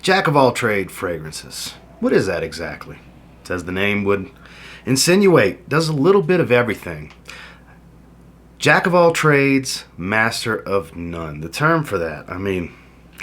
Jack of all trade fragrances. What is that exactly? As the name would insinuate, does a little bit of everything. Jack of all trades, master of none. The term for that, I mean,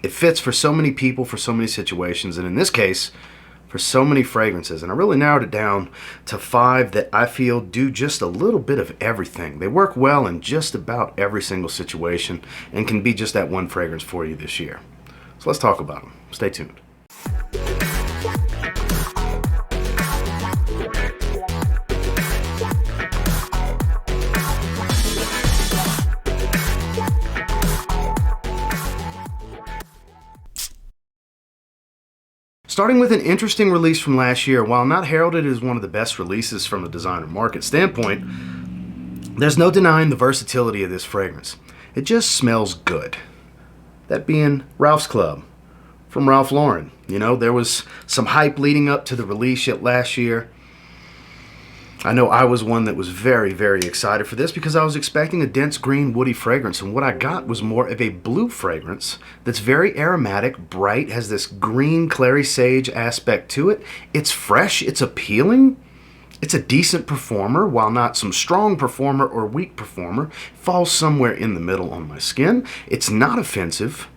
it fits for so many people, for so many situations, and in this case, for so many fragrances. And I really narrowed it down to 5 that I feel do just a little bit of everything. They work well in just about every single situation and can be just that one fragrance for you this year. So let's talk about them. Stay tuned. Starting with an interesting release from last year, while not heralded as one of the best releases from a designer market standpoint, there's no denying the versatility of this fragrance. It just smells good. That being Ralph's Club from Ralph Lauren. You know, there was some hype leading up to the release yet last year. I know I was one that was very, very excited for this because I was expecting a dense green woody fragrance, and what I got was more of a blue fragrance that's very aromatic, bright, has this green clary sage aspect to it. It's fresh, it's appealing, it's a decent performer, while not some strong performer or weak performer. It falls somewhere in the middle on my skin. It's not offensive.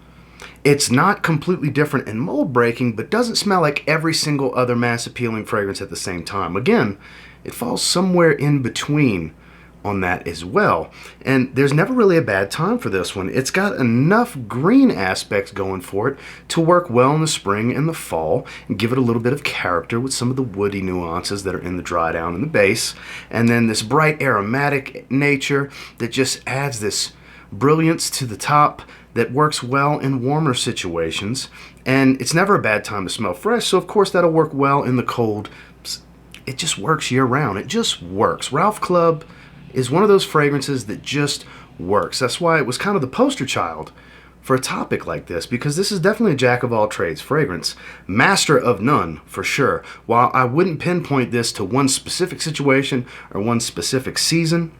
It's not completely different and mold breaking, but doesn't smell like every single other mass appealing fragrance at the same time. Again, it falls somewhere in between on that as well. And there's never really a bad time for this one. It's got enough green aspects going for it to work well in the spring and the fall and give it a little bit of character with some of the woody nuances that are in the dry down and the base. And then this bright aromatic nature that just adds this brilliance to the top that works well in warmer situations. And it's never a bad time to smell fresh, so of course that'll work well in the cold. It just works year round. It just works. Ralph Club is one of those fragrances that just works. That's why it was kind of the poster child for a topic like this, because this is definitely a jack of all trades fragrance. Master of none, for sure. While I wouldn't pinpoint this to one specific situation or one specific season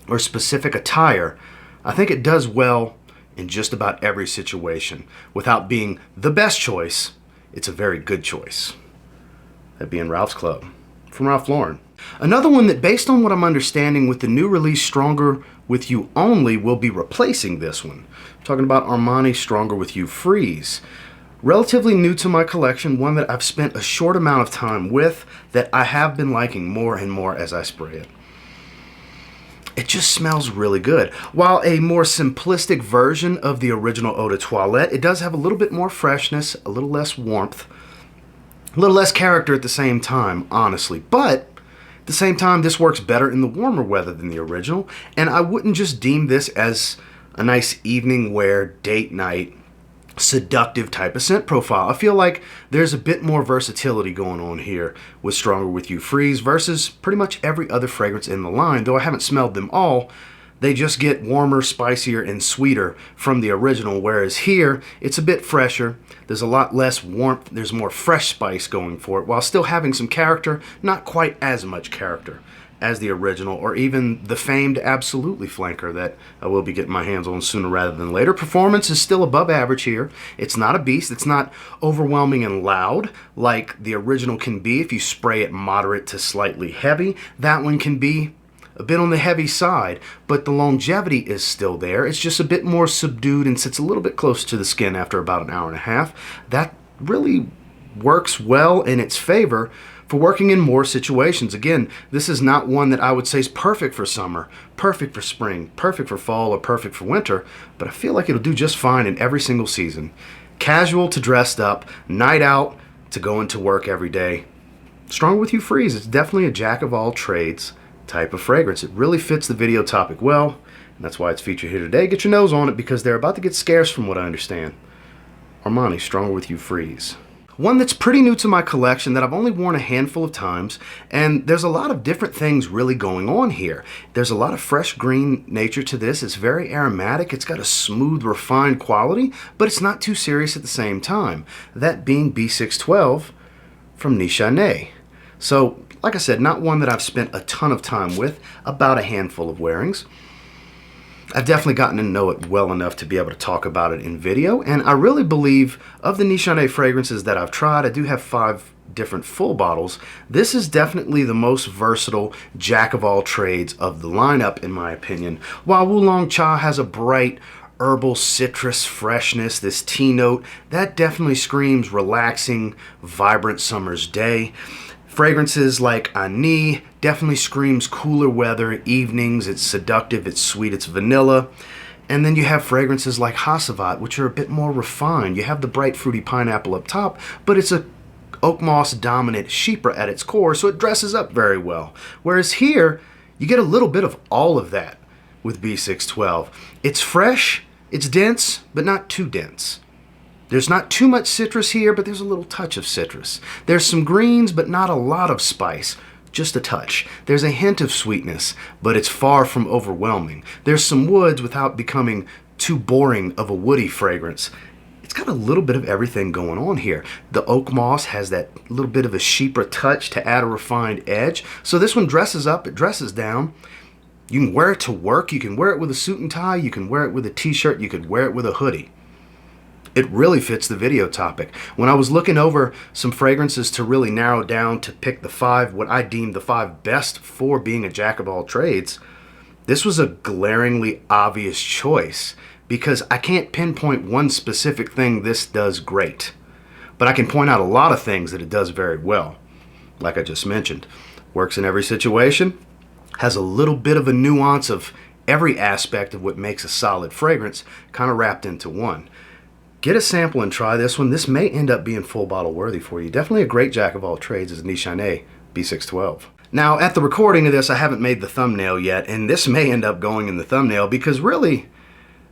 or specific attire, I think it does well in just about every situation. Without being the best choice, it's a very good choice. That being Ralph's Club from Ralph Lauren. Another one that, based on what I'm understanding with the new release Stronger With You Only, will be replacing this one. I'm talking about Armani Stronger With You Freeze. Relatively new to my collection, one that I've spent a short amount of time with that I have been liking more and more as I spray it. It just smells really good. While a more simplistic version of the original Eau de Toilette, it does have a little bit more freshness, a little less warmth, a little less character at the same time, honestly. But at the same time, this works better in the warmer weather than the original, and I wouldn't just deem this as a nice evening wear, date night, seductive type of scent profile. I feel like there's a bit more versatility going on here with Stronger With You Freeze versus pretty much every other fragrance in the line. Though I haven't smelled them all, they just get warmer, spicier, and sweeter from the original, whereas here, it's a bit fresher. There's a lot less warmth. There's more fresh spice going for it, while still having some character, not quite as much character as the original, or even the famed Absolutely flanker that I will be getting my hands on sooner rather than later. Performance is still above average here. It's not a beast. It's not overwhelming and loud like the original can be if you spray it moderate to slightly heavy. That one can be a bit on the heavy side, but the longevity is still there. It's just a bit more subdued and sits a little bit closer to the skin after about an hour and a half. That really works well in its favor for working in more situations. Again, this is not one that I would say is perfect for summer, perfect for spring, perfect for fall, or perfect for winter, but I feel like it'll do just fine in every single season. Casual to dressed up, night out to go into work every day. Stronger With You Freeze, it's definitely a jack of all trades type of fragrance. It really fits the video topic well, and that's why it's featured here today. Get your nose on it because they're about to get scarce from what I understand. Armani Stronger With You Freeze. One that's pretty new to my collection that I've only worn a handful of times, and there's a lot of different things really going on here. There's a lot of fresh green nature to this. It's very aromatic. It's got a smooth, refined quality, but it's not too serious at the same time. That being B-612 from Nishane. So, like I said, not one that I've spent a ton of time with, about a handful of wearings. I've definitely gotten to know it well enough to be able to talk about it in video, and I really believe of the Nishane fragrances that I've tried, I do have 5 different full bottles. This is definitely the most versatile jack of all trades of the lineup, in my opinion. While Oolong Cha has a bright herbal citrus freshness, this tea note, that definitely screams relaxing, vibrant summer's day. Fragrances like Ani definitely screams cooler weather, evenings, it's seductive, it's sweet, it's vanilla. And then you have fragrances like Hasavat, which are a bit more refined. You have the bright fruity pineapple up top, but it's a oak moss dominant chypre at its core, so it dresses up very well. Whereas here, you get a little bit of all of that with B612. It's fresh, it's dense, but not too dense. There's not too much citrus here, but there's a little touch of citrus. There's some greens, but not a lot of spice, just a touch. There's a hint of sweetness, but it's far from overwhelming. There's some woods without becoming too boring of a woody fragrance. It's got a little bit of everything going on here. The oak moss has that little bit of a chypre touch to add a refined edge. So this one dresses up, it dresses down. You can wear it to work, you can wear it with a suit and tie, you can wear it with a t-shirt, you could wear it with a hoodie. It really fits the video topic. When I was looking over some fragrances to really narrow down to pick the 5, what I deemed the 5 best for being a jack of all trades, this was a glaringly obvious choice because I can't pinpoint one specific thing this does great. But I can point out a lot of things that it does very well. Like I just mentioned, works in every situation, has a little bit of a nuance of every aspect of what makes a solid fragrance kind of wrapped into one. Get a sample and try this one. This may end up being full bottle worthy for you. Definitely a great jack of all trades is Nishane B612. Now, at the recording of this, I haven't made the thumbnail yet, and this may end up going in the thumbnail because really,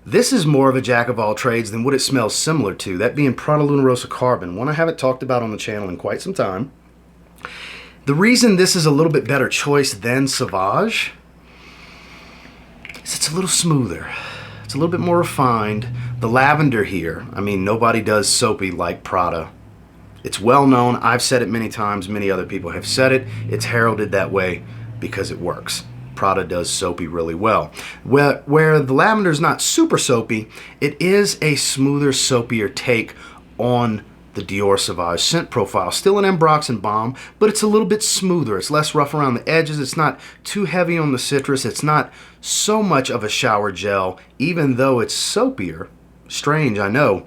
this is more of a jack of all trades than what it smells similar to, that being Prada Rossa Carbon, one I haven't talked about on the channel in quite some time. The reason this is a little bit better choice than Sauvage is it's a little smoother. It's a little bit more refined. The lavender here, I mean, nobody does soapy like Prada. It's well known. I've said it many times. Many other people have said it. It's heralded that way because it works. Prada does soapy really well. Where the lavender is not super soapy, it is a smoother, soapier take on the Dior Sauvage scent profile. Still an Ambroxan bomb, but it's a little bit smoother. It's less rough around the edges. It's not too heavy on the citrus. It's not so much of a shower gel, even though it's soapier. Strange, I know.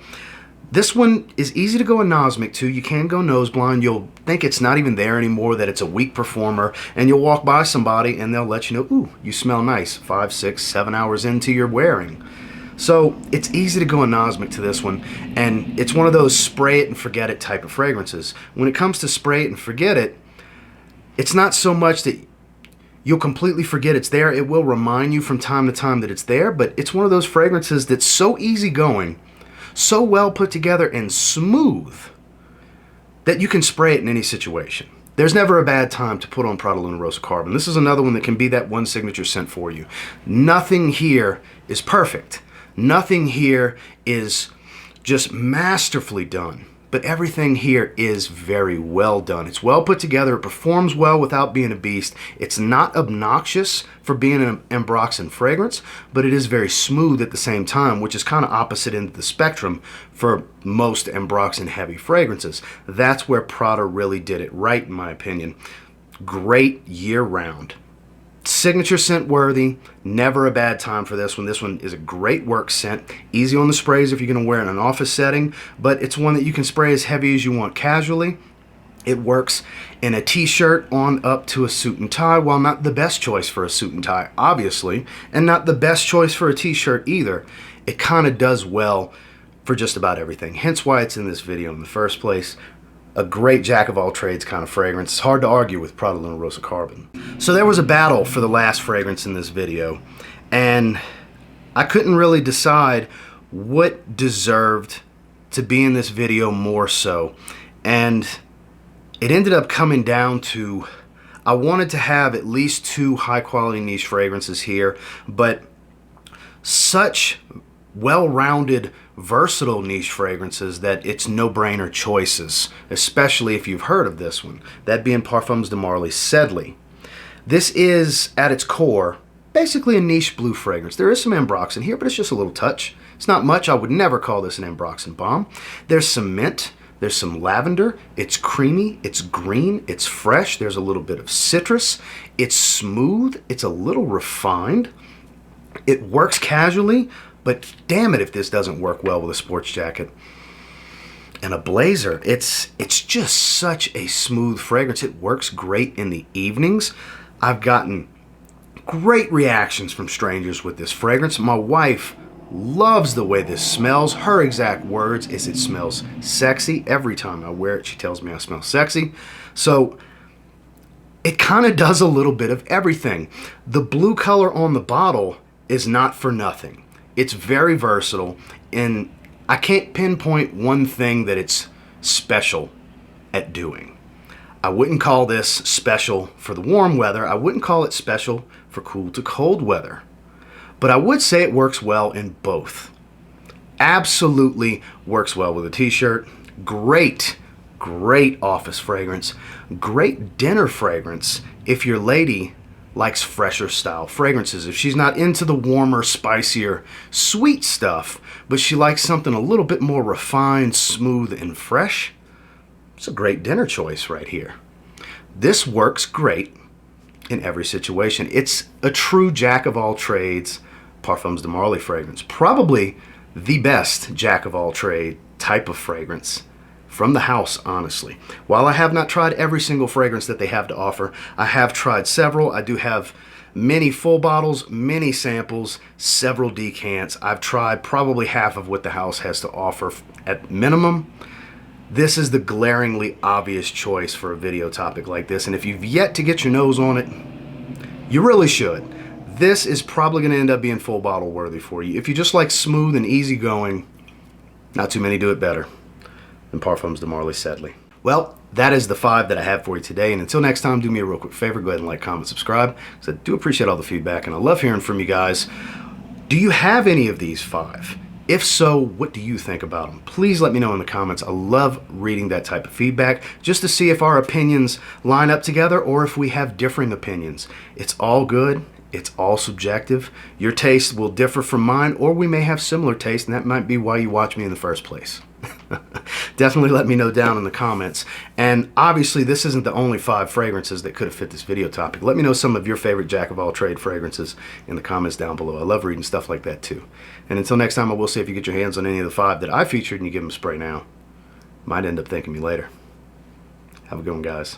This one is easy to go anosmic to. You can go nose blind. You'll think it's not even there anymore, that it's a weak performer, and you'll walk by somebody and they'll let you know, ooh, you smell nice 5, 6, 7 hours into your wearing. So it's easy to go anosmic to this one, and it's one of those spray it and forget it type of fragrances. When it comes to spray it and forget it, it's not so much that you'll completely forget it's there. It will remind you from time to time that it's there, but it's one of those fragrances that's so easygoing, so well put together and smooth that you can spray it in any situation. There's never a bad time to put on Prada Rossa Carbon. This is another one that can be that one signature scent for you. Nothing here is perfect. Nothing here is just masterfully done, but everything here is very well done. It's well put together. It performs well without being a beast. It's not obnoxious for being an Ambroxan fragrance, but it is very smooth at the same time, which is kind of opposite end of the spectrum for most Ambroxan heavy fragrances. That's where Prada really did it right, in my opinion. Great year round. Signature scent worthy, never a bad time for this one. This one is a great work scent, easy on the sprays if you're going to wear it in an office setting, but it's one that you can spray as heavy as you want casually. It works in a t-shirt on up to a suit and tie, while not the best choice for a suit and tie, obviously, and not the best choice for a t-shirt either. It kind of does well for just about everything, hence why it's in this video in the first place. A great jack of all trades kind of fragrance. It's hard to argue with Prada Rossa Carbon. So there was a battle for the last fragrance in this video, and I couldn't really decide what deserved to be in this video more so. And it ended up coming down to, I wanted to have at least 2 high quality niche fragrances here, but such well-rounded, versatile niche fragrances that it's no-brainer choices, especially if you've heard of this one, that being Parfums de Marly Sedley. This is, at its core, basically a niche blue fragrance. There is some ambrox in here, but it's just a little touch. It's not much. I would never call this an ambroxan bomb. There's some mint. There's some lavender. It's creamy. It's green. It's fresh. There's a little bit of citrus. It's smooth. It's a little refined. It works casually, but damn it if this doesn't work well with a sports jacket and a blazer. It's just such a smooth fragrance. It works great in the evenings. I've gotten great reactions from strangers with this fragrance. My wife loves the way this smells. Her exact words is it smells sexy. Every time I wear it, she tells me I smell sexy. So it kind of does a little bit of everything. The blue color on the bottle is not for nothing. It's very versatile, and I can't pinpoint one thing that it's special at doing. I wouldn't call this special for the warm weather. I wouldn't call it special for cool to cold weather. But I would say it works well in both. Absolutely works well with a t-shirt. Great, great office fragrance. Great dinner fragrance if your lady likes fresher style fragrances. If she's not into the warmer, spicier, sweet stuff, but she likes something a little bit more refined, smooth, and fresh, it's a great dinner choice right here. This works great in every situation. It's a true jack of all trades Parfums de Marly fragrance. Probably the best jack of all trade type of fragrance from the house, honestly. While I have not tried every single fragrance that they have to offer, I have tried several. I do have many full bottles, many samples, several decants. I've tried probably half of what the house has to offer at minimum. This is the glaringly obvious choice for a video topic like this, and if you've yet to get your nose on it, you really should. This is probably going to end up being full bottle worthy for you. If you just like smooth and easygoing, not too many do it better than Parfums de Marly Sedley. Well, that is the 5 that I have for you today, and until next time, do me a real quick favor, go ahead and like, comment, subscribe, because I do appreciate all the feedback, and I love hearing from you guys. Do you have any of these 5? If so, what do you think about them? Please let me know in the comments. I love reading that type of feedback just to see if our opinions line up together or if we have differing opinions. It's all good. It's all subjective. Your taste will differ from mine, or we may have similar taste, and that might be why you watch me in the first place. Definitely let me know down in the comments. And obviously, this isn't the only 5 fragrances that could have fit this video topic. Let me know some of your favorite jack of all trade fragrances in the comments down below. I love reading stuff like that too. And until next time, I will say if you get your hands on any of the 5 that I featured and you give them a spray now, might end up thanking me later. Have a good one, guys.